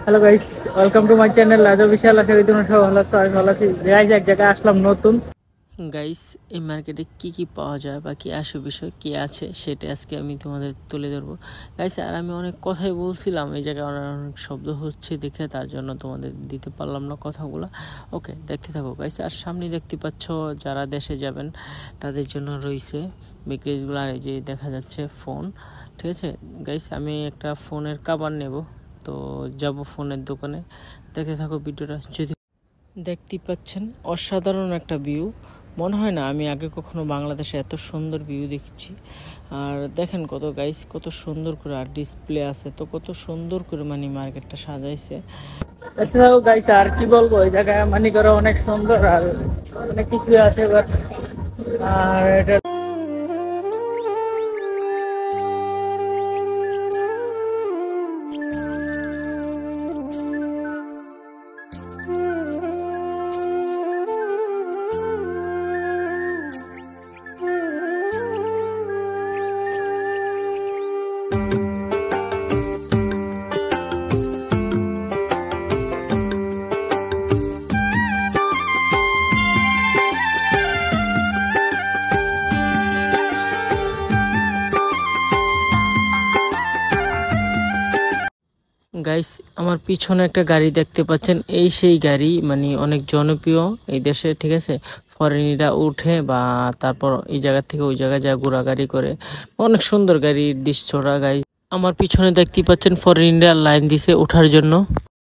Hello guys, welcome to my channel রাজা বিশাল। আশা করি তোমরা সবাই ভালো আছো, আমি ভালো আছি। গাইস, এক জায়গায় আসলাম নতুন। গাইস, এই মার্কেটে কি কি পাওয়া যায় বা কি আসে বিষয় কি আছে সেটা আজকে আমি তোমাদের তুলে ধরবো গাইস। আর আমি অনেক কথাই বলছিলাম, এই জায়গায় অনেক শব্দ হচ্ছে দেখে তার জন্য তোমাদের দিতে পারলাম না কথাগুলো। ওকে, দেখতে থাকো গাইস। আর সামনে দেখতে পাচ্ছ যারা দেশে যাবেন তাদের জন্য রয়েছে বিক্রিজগুলো। আর এই যে দেখা যাচ্ছে ফোন, ঠিক আছে গাইস। আমি একটা ফোনের কভার নেব, তো যাব ফোনের দোকানে। দেখতে থাকো ভিডিওটা। যদি দেখতে পাচ্ছেন অসাধারণ একটা ভিউ, মনে হয় না আমি আগে কখনো বাংলাদেশে এত সুন্দর ভিউ দেখছি। আর দেখেন কত গাইস, কত সুন্দর করে আর ডিসপ্লে আছে, তো কত সুন্দর করে মানে মার্কেটটা সাজাইছে। দেখতে থাকো গাইস, আর কি বলবো, এই জায়গায় মানি করে অনেক সুন্দর আর অনেক কিছু আছে। আর এটা গাইস, আমার পিছনে একটা গাড়ি দেখতে পাচ্ছেন, এই সেই গাড়ি মানে অনেক জনপ্রিয় এই দেশে, ঠিক আছে। ফরেনিরা উঠে বা তারপর এই জায়গা থেকে ওই জায়গায় যায় ঘোরাগাড়ি করে, অনেক সুন্দর গাড়ির দৃশ্যটা গাইস। আমার পিছনে দেখতে পাচ্ছেন ফরেনিরা লাইন দিছে ওঠার জন্য।